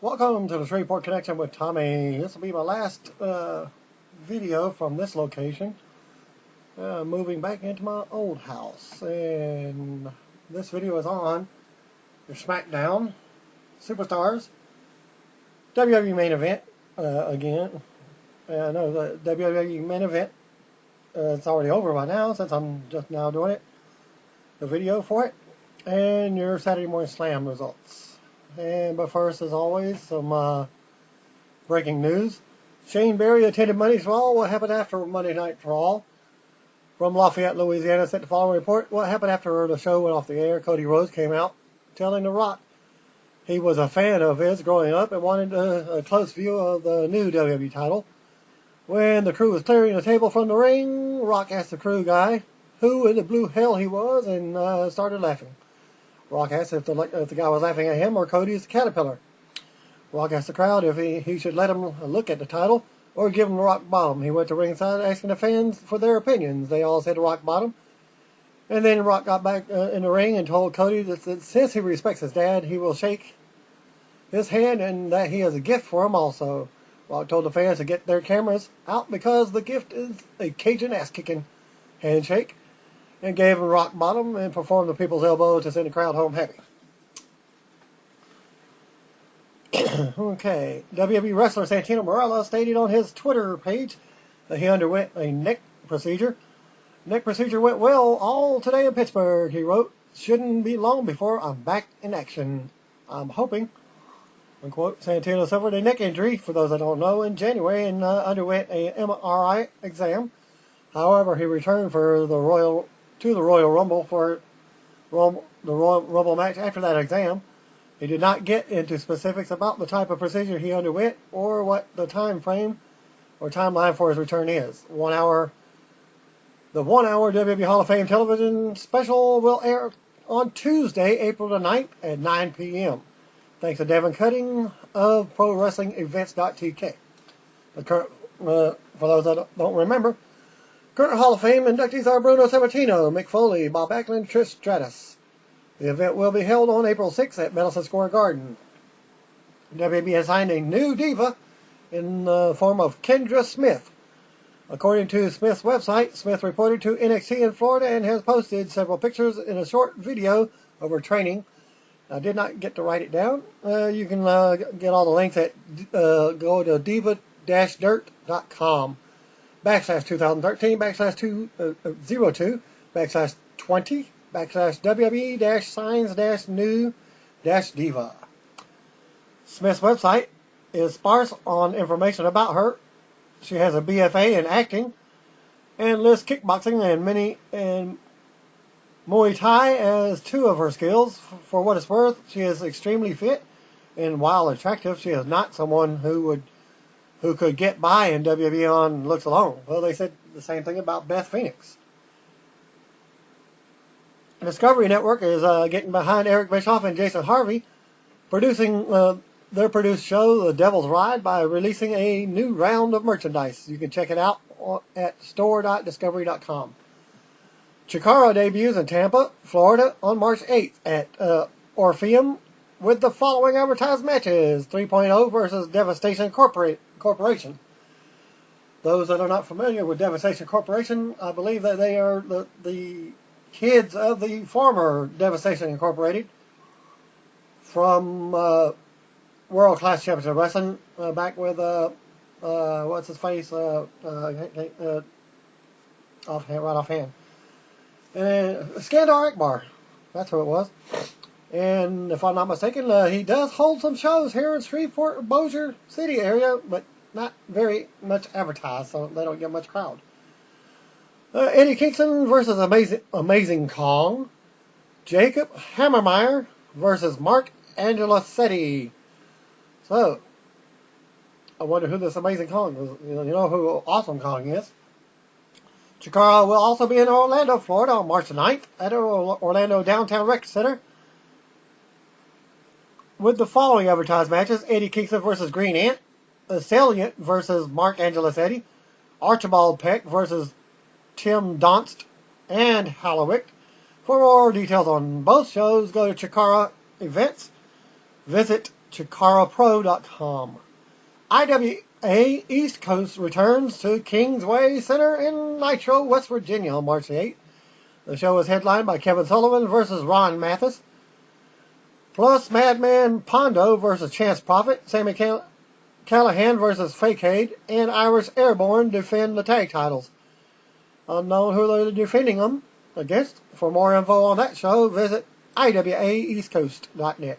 Welcome to the Shreveport Connection with Tommy. This will be my last video from this location. Moving back into my old house. And this video is on your SmackDown Superstars WWE main event again. No, the WWE main event. It's already over by now since I'm just now doing it. The video for it. And your Saturday Morning Slam results. But first, as always, some breaking news. Shane Berry attended Monday's Raw. What happened after Monday Night Raw? From Lafayette, Louisiana, sent the following report. What happened after the show went off the air? Cody Rhodes came out telling The Rock he was a fan of his growing up and wanted a close view of the new WWE title. When the crew was clearing the table from the ring, Rock asked the crew guy who in the blue hell he was and started laughing. Rock asked if the guy was laughing at him or Cody's the Caterpillar. Rock asked the crowd if he should let him look at the title or give him the rock bottom. He went to ringside asking the fans for their opinions. They all said rock bottom. And then Rock got back in the ring and told Cody that since he respects his dad, he will shake his hand and that he has a gift for him also. Rock told the fans to get their cameras out because the gift is a Cajun ass-kicking handshake, and gave him rock bottom and performed the people's elbow to send the crowd home happy. Okay, WWE wrestler Santino Marella stated on his Twitter page that he underwent a neck procedure. Neck procedure went well all today in Pittsburgh, he wrote. Shouldn't be long before I'm back in action. I'm hoping. Unquote. Santino suffered a neck injury, for those that don't know, in January and underwent a MRI exam. However, he returned for the Royal Rumble for the Royal Rumble match after that exam. He did not get into specifics about the type of procedure he underwent or what the time frame or timeline for his return is. The 1 hour WWE Hall of Fame television special will air on Tuesday, April the 9th at 9 p.m. Thanks to Devin Cutting of ProWrestlingEvents.tk. For those that don't remember, current Hall of Fame inductees are Bruno Sammartino, Mick Foley, Bob Backlund, Trish Stratus. The event will be held on April 6th at Madison Square Garden. WWE has signed a new diva in the form of Kendra Smith. According to Smith's website, Smith reported to NXT in Florida and has posted several pictures in a short video of her training. I did not get to write it down. You can get all the links at go to diva-dirt.com. /2013 /02 /20 WWE-signs-new-diva. Smith's website is sparse on information about her. She has a BFA in acting and lists kickboxing and Muay Thai as two of her skills. For what it's worth, she is extremely fit, and while attractive, she is not someone who could get by in WWE on looks alone. Well, they said the same thing about Beth Phoenix. Discovery Network is getting behind Eric Bischoff and Jason Hervy, producing their produced show, The Devil's Ride, by releasing a new round of merchandise. You can check it out at store.discovery.com. Chikara debuts in Tampa, Florida on March 8th at Orpheum with the following advertised matches: 3.0 versus Devastation Corporation. Those that are not familiar with Devastation Corporation, I believe that they are the kids of the former Devastation Incorporated from World Class Championship Wrestling back with what's his face right offhand. And Skandar Akbar, that's who it was. And if I'm not mistaken, he does hold some shows here in Shreveport, Bossier City area, but not very much advertised, so they don't get much crowd. Eddie Kingston versus Amazing Kong. Jacob Hammermeyer versus Mark Angelicetti. So, I wonder who this Amazing Kong is. You know who Awesome Kong is. Chikara will also be in Orlando, Florida on March 9th at Orlando Downtown Rec Center with the following advertised matches: Eddie Kingston versus Green Ant, Salient versus Mark Angelicetti, Archibald Peck versus Tim Donst and Hallowick. For more details on both shows, go to Chikara Events. Visit chikarapro.com. IWA East Coast returns to Kingsway Center in Nitro, West Virginia on March the 8th. The show was headlined by Kevin Sullivan versus Ron Mathis, plus Madman Pondo versus Chance Prophet, Sammy Callahan versus Fakeade, and Irish Airborne defend the tag titles. Unknown who they're defending them against. For more info on that show, visit iwaeastcoast.net.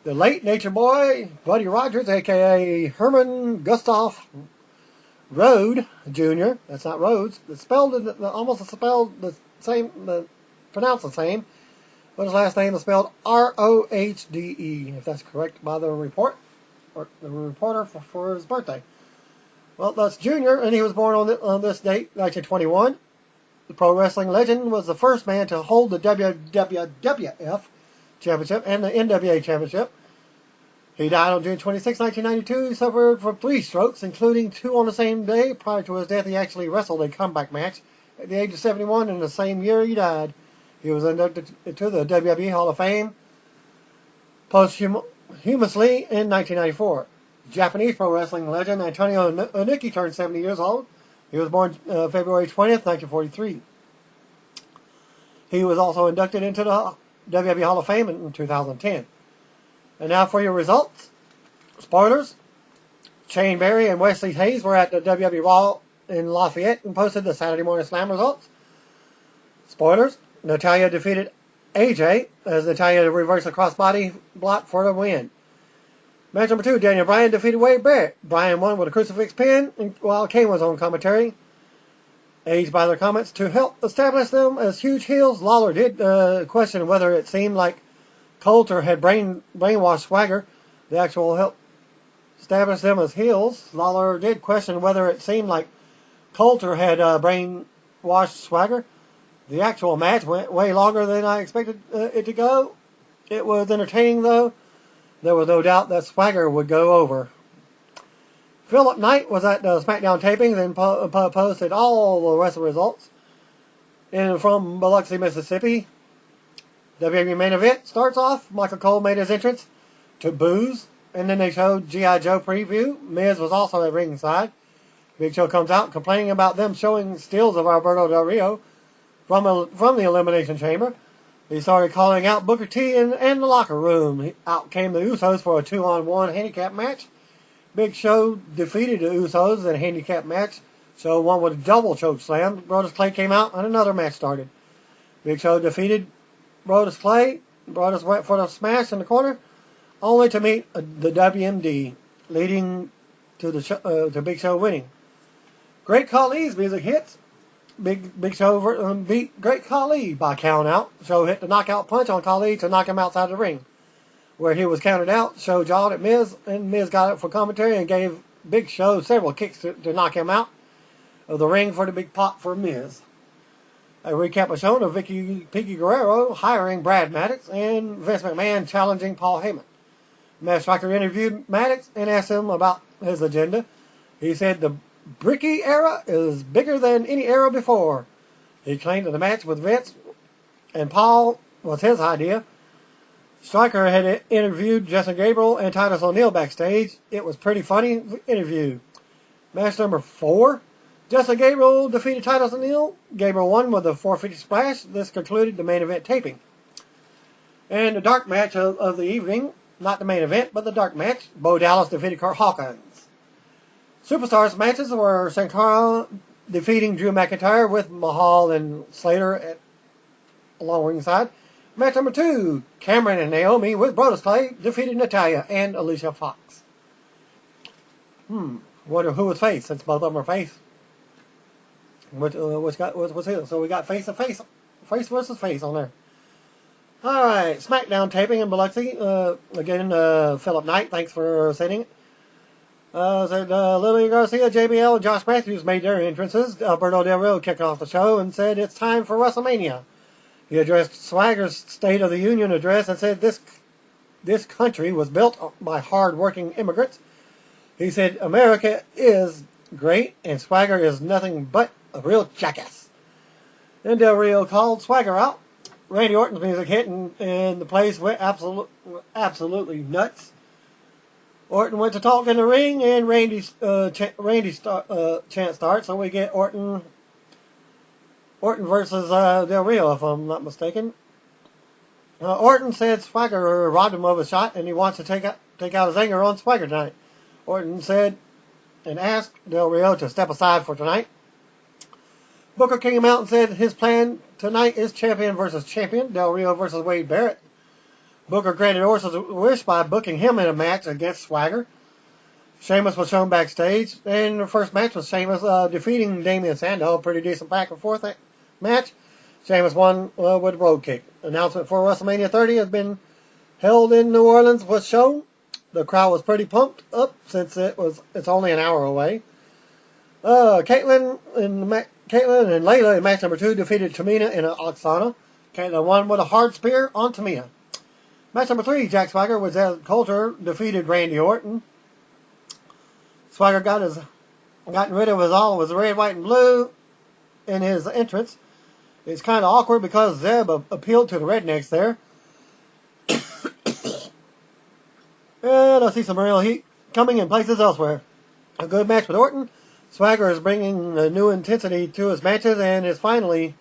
The late Nature Boy, Buddy Rogers, a.k.a. Herman Gustav Rode Jr., that's not Rhodes, it's spelled almost spelled the same, pronounced the same, but his last name is spelled R-O-H-D-E, if that's correct by the report, or the reporter for his birthday. Well, that's Junior, and he was born on this date, 1921. The pro wrestling legend was the first man to hold the WWF Championship and the NWA Championship. He died on June 26, 1992. He suffered from 3 strokes, including 2 on the same day. Prior to his death, he actually wrestled a comeback match at the age of 71, and the same year he died. He was inducted to the WWE Hall of Fame posthumously in 1994. Japanese pro wrestling legend Antonio Inoki turned 70 years old. He was born February 20th, 1943. He was also inducted into the WWE Hall of Fame in 2010. And now for your results. Spoilers. Shane Berry and Wesley Hayes were at the WWE Raw in Lafayette and posted the Saturday Morning Slam results. Spoilers. Natalya defeated AJ as Natalya reversed a crossbody block for the win. Match number 2, Daniel Bryan defeated Wade Barrett. Bryan won with a crucifix pin while Kane was on commentary. Aged by their comments to help establish them as huge heels. Lawler did question whether it seemed like Coulter had brainwashed Swagger. The actual help establish them as heels. Lawler did question whether it seemed like Coulter had brainwashed Swagger. The actual match went way longer than I expected it to go. It was entertaining, though. There was no doubt that Swagger would go over. Philip Knight was at the SmackDown taping, then posted all the rest of the results. And from Biloxi, Mississippi, WWE main event starts off. Michael Cole made his entrance to boos, and then they showed G.I. Joe preview. Miz was also at ringside. Big Show comes out complaining about them showing stills of Alberto Del Rio from the Elimination Chamber. He started calling out Booker T in the locker room. Out came the Usos for a 2-on-1 handicap match. Big Show defeated the Usos in a handicap match. So one with a double choke slam. Brodus Clay came out and another match started. Big Show defeated Brodus Clay. Brodus went for the smash in the corner, only to meet the WMD, leading to Big Show winning. Great Khali's music hits. Big Show beat Great Khali by count out. Show hit the knockout punch on Khali to knock him outside the ring. Where he was counted out, Show jawed at Miz, and Miz got it for commentary and gave Big Show several kicks to knock him out of the ring for the big pop for Miz. A recap was shown of Piggy Guerrero hiring Brad Maddox and Vince McMahon challenging Paul Heyman. Matt Striker interviewed Maddox and asked him about his agenda. He said the Bricky era is bigger than any era before. He claimed that the match with Vince and Paul was his idea. Striker had interviewed Justin Gabriel and Titus O'Neil backstage. It was pretty funny interview. Match number 4. Justin Gabriel defeated Titus O'Neil. Gabriel won with a 450 splash. This concluded the main event taping. And the dark match of the evening, not the main event, but the dark match, Bo Dallas defeated Kurt Hawkins. Superstars matches were Sin Cara defeating Drew McIntyre with Mahal and Slater along ringside. Match number 2, Cameron and Naomi with Brodus Clay defeated Natalya and Alicia Fox. Wonder who was face, since both of them are face. What's here? So we got face versus face on there. All right, SmackDown taping in Biloxi. Again, Philip Knight, thanks for sending it. Said Lily Garcia, JBL, and Josh Matthews made their entrances. Alberto Del Rio kicked off the show and said it's time for WrestleMania. He addressed Swagger's State of the Union address and said this country was built by hard-working immigrants. He said America is great and Swagger is nothing but a real jackass. Then Del Rio called Swagger out. Randy Orton's music hit and the place went absolutely nuts. Orton went to talk in the ring, and Randy's chant starts. So we get Orton versus Del Rio, if I'm not mistaken. Orton said Swagger robbed him of a shot, and he wants to take out his anger on Swagger tonight. Orton said and asked Del Rio to step aside for tonight. Booker came out and said his plan tonight is champion versus champion, Del Rio versus Wade Barrett. Booker granted Orton's wish by booking him in a match against Swagger. Sheamus was shown backstage, and the first match was Sheamus defeating Damien Sandow. A pretty decent back and forth match. Sheamus won with a road kick. Announcement for WrestleMania 30 has been held in New Orleans was shown. The crowd was pretty pumped up since it's only an hour away. Caitlyn and Layla in match number 2 defeated Tamina in an Oksana. Caitlyn won with a hard spear on Tamina. Match number 3, Jack Swagger with Zeb Coulter defeated Randy Orton. Swagger gotten rid of all of his red, white, and blue in his entrance. It's kind of awkward because Zeb appealed to the rednecks there. And I see some real heat coming in places elsewhere. A good match with Orton. Swagger is bringing a new intensity to his matches and is finally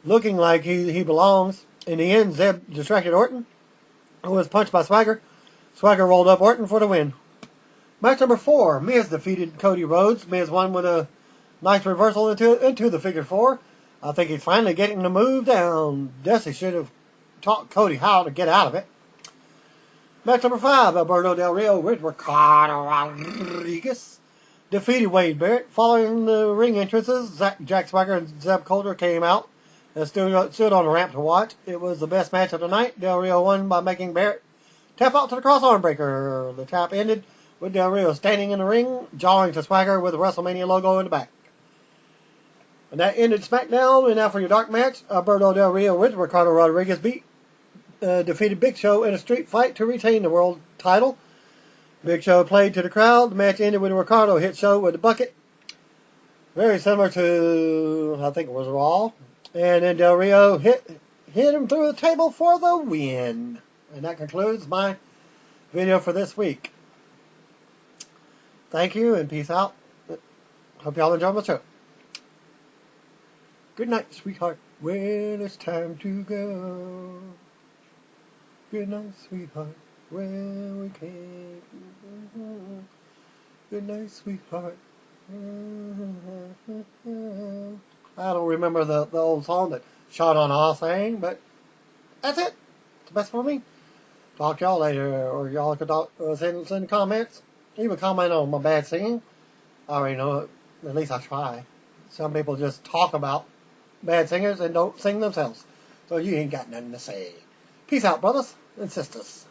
looking like he belongs. In the end, Zeb distracted Orton, who was punched by Swagger. Swagger rolled up Orton for the win. Match number 4, Miz defeated Cody Rhodes. Miz won with a nice reversal into the figure 4. I think he's finally getting the move down. Desi should have taught Cody how to get out of it. Match number 5, Alberto Del Rio with Ricardo Rodriguez defeated Wade Barrett. Following the ring entrances, Jack Swagger and Zeb Coulter came out and stood on the ramp to watch. It was the best match of the night. Del Rio won by making Barrett tap out to the cross-arm breaker. The tap ended with Del Rio standing in the ring, jawing to Swagger with the WrestleMania logo in the back. And that ended SmackDown. And now for your dark match, Alberto Del Rio with Ricardo Rodriguez defeated Big Show in a street fight to retain the world title. Big Show played to the crowd. The match ended with Ricardo hit Show with a bucket. Very similar to, I think it was Raw. And then Del Rio hit him through the table for the win. And that concludes my video for this week. Thank you and peace out. Hope y'all enjoy my show. Good night, sweetheart, when it's time to go. Good night, sweetheart, when we can't. Good night, sweetheart. I don't remember the old song that Sean on All sang, but that's it. It's the best for me. Talk to y'all later, or y'all could send comments. Even comment on my bad singing. I already know it. At least I try. Some people just talk about bad singers and don't sing themselves. So you ain't got nothing to say. Peace out, brothers and sisters.